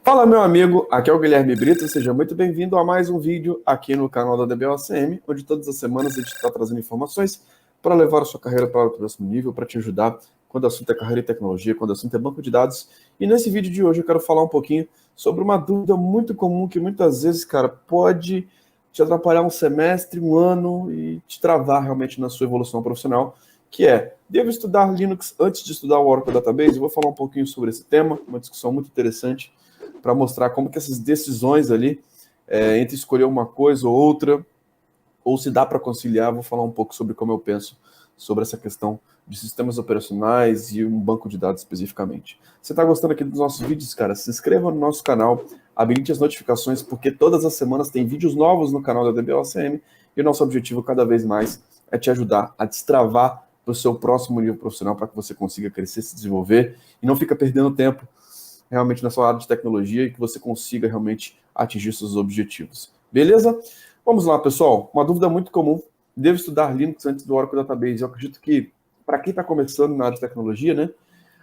Fala, meu amigo, aqui é o Guilherme Brito, seja muito bem-vindo a mais um vídeo aqui no canal da DBOACM, onde todas as semanas a gente está trazendo informações para levar a sua carreira para o próximo nível, para te ajudar quando o assunto é carreira e tecnologia, quando o assunto é banco de dados. E nesse vídeo de hoje eu quero falar um pouquinho sobre uma dúvida muito comum que muitas vezes, cara, pode te atrapalhar um semestre, um ano e te travar realmente na sua evolução profissional, que é: devo estudar Linux antes de estudar o Oracle Database? Eu vou falar um pouquinho sobre esse tema, uma discussão muito interessante, para mostrar como que essas decisões ali, entre escolher uma coisa ou outra, ou se dá para conciliar. Vou falar um pouco sobre como eu penso sobre essa questão de sistemas operacionais e um banco de dados especificamente. Se você está gostando aqui dos nossos vídeos, cara, se inscreva no nosso canal, habilite as notificações, porque todas as semanas tem vídeos novos no canal da DBOACM, e o nosso objetivo cada vez mais é te ajudar a destravar para o seu próximo nível profissional, para que você consiga crescer, se desenvolver e não fica perdendo tempo realmente na sua área de tecnologia e que você consiga realmente atingir seus objetivos. Beleza? Vamos lá, pessoal. Uma dúvida muito comum: devo estudar Linux antes do Oracle Database? Eu acredito que, para quem está começando na área de tecnologia, né,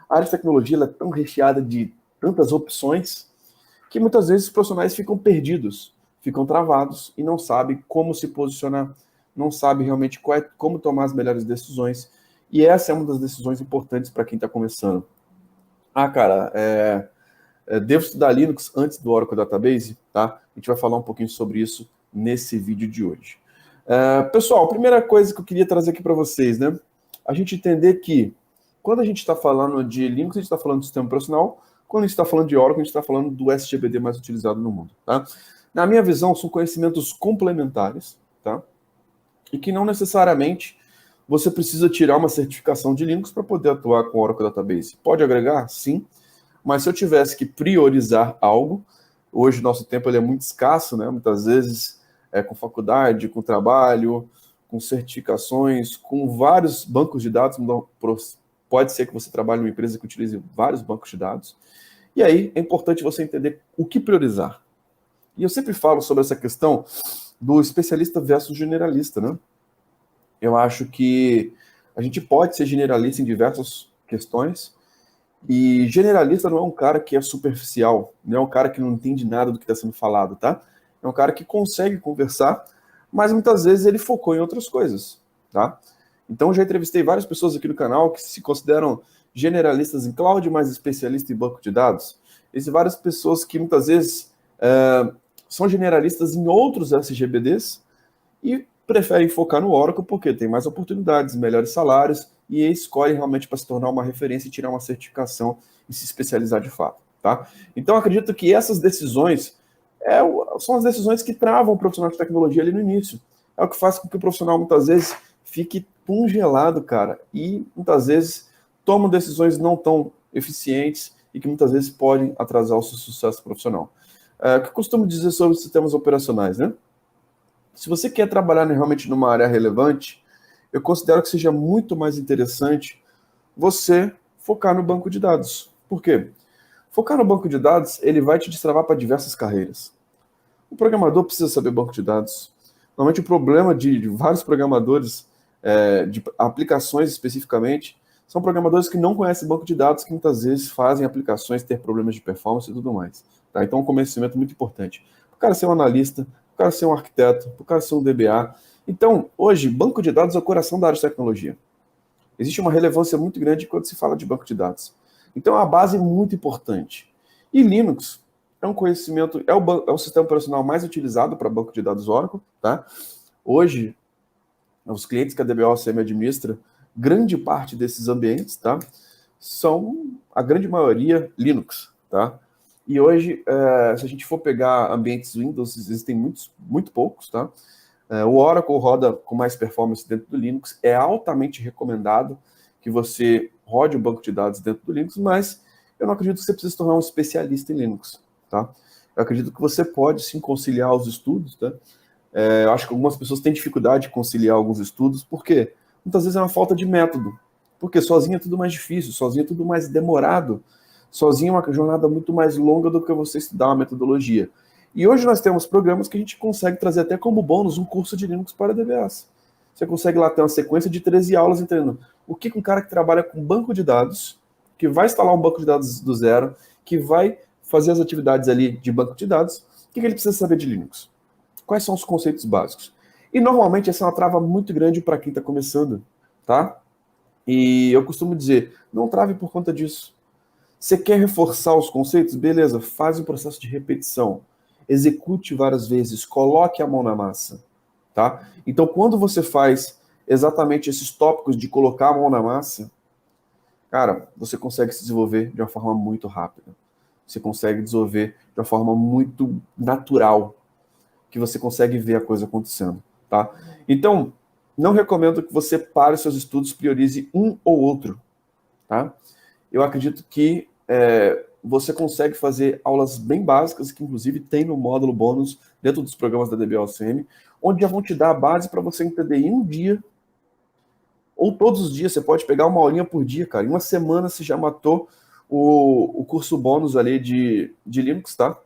a área de tecnologia ela é tão recheada de tantas opções que muitas vezes os profissionais ficam perdidos, ficam travados e não sabem como se posicionar, não sabem realmente como tomar as melhores decisões. E essa é uma das decisões importantes para quem está começando. Cara, devo estudar Linux antes do Oracle Database? Tá? A gente vai falar um pouquinho sobre isso nesse vídeo de hoje. Pessoal, a primeira coisa que eu queria trazer aqui para vocês, né? A gente entender que quando a gente está falando de Linux, a gente está falando do sistema operacional. Quando a gente está falando de Oracle, a gente está falando do SGBD mais utilizado no mundo. Tá? Na minha visão, são conhecimentos complementares, tá? E que não necessariamente você precisa tirar uma certificação de Linux para poder atuar com o Oracle Database. Pode agregar? Sim. Mas se eu tivesse que priorizar algo, hoje o nosso tempo ele é muito escasso, né? Muitas vezes com faculdade, com trabalho, com certificações, com vários bancos de dados. Pode ser que você trabalhe numa empresa que utilize vários bancos de dados. E aí é importante você entender o que priorizar. E eu sempre falo sobre essa questão do especialista versus generalista, né? Eu acho que a gente pode ser generalista em diversas questões, e generalista não é um cara que é superficial, não é um cara que não entende nada do que está sendo falado, tá? É um cara que consegue conversar, mas muitas vezes ele focou em outras coisas, tá? Então já entrevistei várias pessoas aqui no canal que se consideram generalistas em cloud, mas especialistas em banco de dados. Existem várias pessoas que muitas vezes são generalistas em outros SGBDs e preferem focar no Oracle porque tem mais oportunidades, melhores salários, e escolhem realmente para se tornar uma referência e tirar uma certificação e se especializar de fato, tá? Então, acredito que essas decisões são as decisões que travam o profissional de tecnologia ali no início. É o que faz com que o profissional, muitas vezes, fique congelado, cara, e muitas vezes tomam decisões não tão eficientes e que muitas vezes podem atrasar o seu sucesso profissional. O que eu costumo dizer sobre sistemas operacionais, né? Se você quer trabalhar realmente numa área relevante, eu considero que seja muito mais interessante você focar no banco de dados. Por quê? Focar no banco de dados, ele vai te destravar para diversas carreiras. O programador precisa saber banco de dados. Normalmente o problema de vários programadores, de aplicações especificamente, são programadores que não conhecem banco de dados, que muitas vezes fazem aplicações ter problemas de performance e tudo mais. Tá? Então, um conhecimento muito importante. O cara ser um analista, o cara ser um arquiteto, o cara ser um DBA. Então, hoje, banco de dados é o coração da área de tecnologia. Existe uma relevância muito grande quando se fala de banco de dados. Então, é uma base muito importante. E Linux é um conhecimento, é o sistema operacional mais utilizado para banco de dados Oracle, tá? Hoje, os clientes que a DBOACM administra, grande parte desses ambientes, tá? São, a grande maioria, Linux, tá? E hoje, se a gente for pegar ambientes Windows, existem muito poucos, tá? O Oracle roda com mais performance dentro do Linux. É altamente recomendado que você rode um banco de dados dentro do Linux, mas eu não acredito que você precise se tornar um especialista em Linux, tá? Eu acredito que você pode sim conciliar os estudos, tá? Eu acho que algumas pessoas têm dificuldade de conciliar alguns estudos, porque muitas vezes é uma falta de método. Porque sozinho é tudo mais difícil, sozinho é tudo mais demorado, sozinho é uma jornada muito mais longa do que você estudar uma metodologia. E hoje nós temos programas que a gente consegue trazer até como bônus um curso de Linux para DBAs. Você consegue lá ter uma sequência de 13 aulas entendendo o que um cara que trabalha com banco de dados, que vai instalar um banco de dados do zero, que vai fazer as atividades ali de banco de dados, o que ele precisa saber de Linux? Quais são os conceitos básicos? E normalmente essa é uma trava muito grande para quem está começando, tá? E eu costumo dizer, não trave por conta disso. Você quer reforçar os conceitos? Beleza, faz um processo de repetição. Execute várias vezes, coloque a mão na massa, tá? Então, quando você faz exatamente esses tópicos de colocar a mão na massa, cara, você consegue se desenvolver de uma forma muito rápida. Você consegue desenvolver de uma forma muito natural, que você consegue ver a coisa acontecendo, tá? Então, não recomendo que você pare os seus estudos, priorize um ou outro, tá? Eu acredito que você consegue fazer aulas bem básicas, que inclusive tem no módulo bônus dentro dos programas da DBOCM, onde já vão te dar a base para você entender em um dia, ou todos os dias. Você pode pegar uma aulinha por dia, cara. Em uma semana você já matou o curso bônus ali de Linux, tá?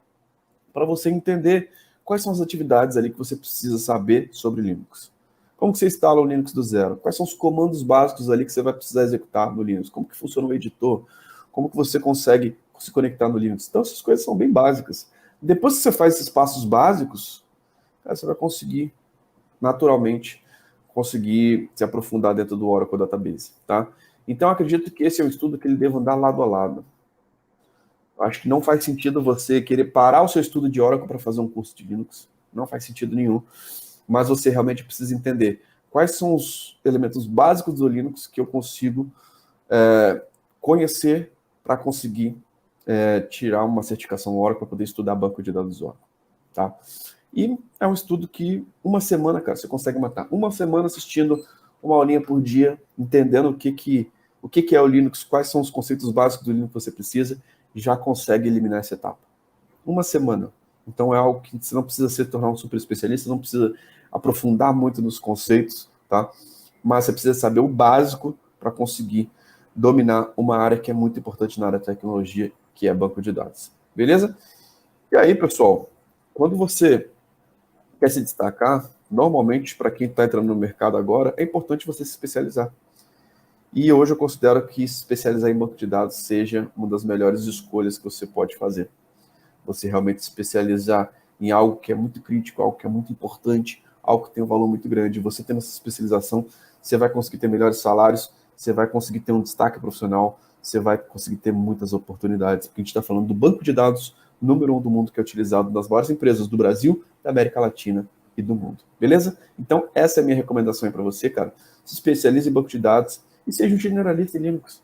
Para você entender quais são as atividades ali que você precisa saber sobre Linux. Como que você instala o Linux do zero? Quais são os comandos básicos ali que você vai precisar executar no Linux? Como que funciona o editor? Como que você consegue se conectar no Linux? Então, essas coisas são bem básicas. Depois que você faz esses passos básicos, cara, você vai conseguir, naturalmente, conseguir se aprofundar dentro do Oracle Database, tá? Então, eu acredito que esse é um estudo que ele deve andar lado a lado. Acho que não faz sentido você querer parar o seu estudo de Oracle para fazer um curso de Linux. Não faz sentido nenhum. Mas você realmente precisa entender quais são os elementos básicos do Linux que eu consigo conhecer para conseguir tirar uma certificação Oracle para poder estudar banco de dados Oracle, tá? E é um estudo que uma semana, cara, você consegue matar. Uma semana assistindo uma aulinha por dia, entendendo o que é o Linux, quais são os conceitos básicos do Linux que você precisa, já consegue eliminar essa etapa. Uma semana. Então é algo que você não precisa se tornar um super especialista, não precisa aprofundar muito nos conceitos, tá? Mas você precisa saber o básico para conseguir dominar uma área que é muito importante na área de tecnologia, que é banco de dados. Beleza? E aí, pessoal, quando você quer se destacar, normalmente, para quem está entrando no mercado agora, é importante você se especializar. E hoje eu considero que se especializar em banco de dados seja uma das melhores escolhas que você pode fazer. Você realmente se especializar em algo que é muito crítico, algo que é muito importante, algo que tem um valor muito grande. Você tendo essa especialização, você vai conseguir ter melhores salários, você vai conseguir ter um destaque profissional, você vai conseguir ter muitas oportunidades, porque a gente está falando do banco de dados número 1 do mundo, que é utilizado nas maiores empresas do Brasil, da América Latina e do mundo. Beleza? Então, essa é a minha recomendação para você, cara. Se especialize em banco de dados e seja um generalista em Linux.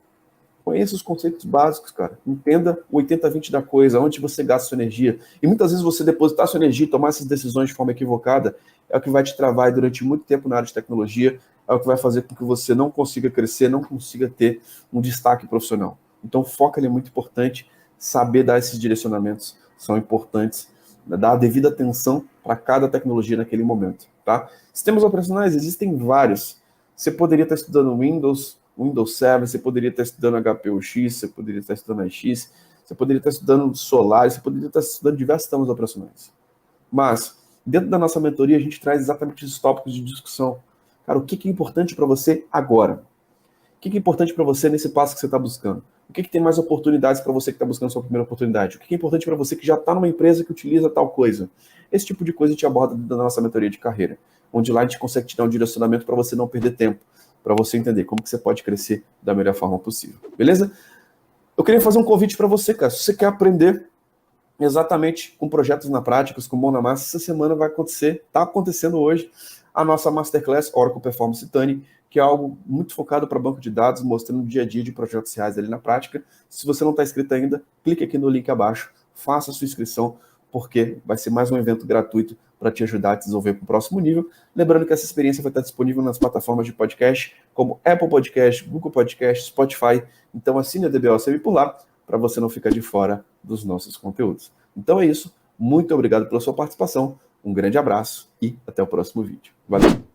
Conheça os conceitos básicos, cara. Entenda o 80-20 da coisa, onde você gasta sua energia. E muitas vezes você depositar sua energia e tomar essas decisões de forma equivocada é o que vai te travar durante muito tempo na área de tecnologia, é o que vai fazer com que você não consiga crescer, não consiga ter um destaque profissional. Então, foco é muito importante, saber dar esses direcionamentos são importantes, dar a devida atenção para cada tecnologia naquele momento, tá? Sistemas operacionais existem vários. Você poderia estar estudando Windows 7, você poderia estar estudando HPUX, você poderia estar estudando AX, você poderia estar estudando Solaris, você poderia estar estudando diversos sistemas operacionais. Mas, dentro da nossa mentoria, a gente traz exatamente esses tópicos de discussão. Cara, o que é importante para você agora? O que é importante para você nesse passo que você está buscando? O que tem mais oportunidades para você que está buscando a sua primeira oportunidade? O que é importante para você que já está numa empresa que utiliza tal coisa? Esse tipo de coisa a gente aborda dentro da nossa mentoria de carreira, onde lá a gente consegue te dar um direcionamento para você não perder tempo, para você entender como que você pode crescer da melhor forma possível. Beleza? Eu queria fazer um convite para você, cara. Se você quer aprender exatamente com projetos na prática, com mão na massa, essa semana vai acontecer, está acontecendo hoje, a nossa Masterclass Oracle Performance Tuning, que é algo muito focado para banco de dados, mostrando o dia a dia de projetos reais ali na prática. Se você não está inscrito ainda, clique aqui no link abaixo, faça a sua inscrição, porque vai ser mais um evento gratuito para te ajudar a te desenvolver para o próximo nível. Lembrando que essa experiência vai estar disponível nas plataformas de podcast, como Apple Podcast, Google Podcast, Spotify. Então assine a DBOCM por lá, para você não ficar de fora dos nossos conteúdos. Então é isso. Muito obrigado pela sua participação. Um grande abraço e até o próximo vídeo. Valeu!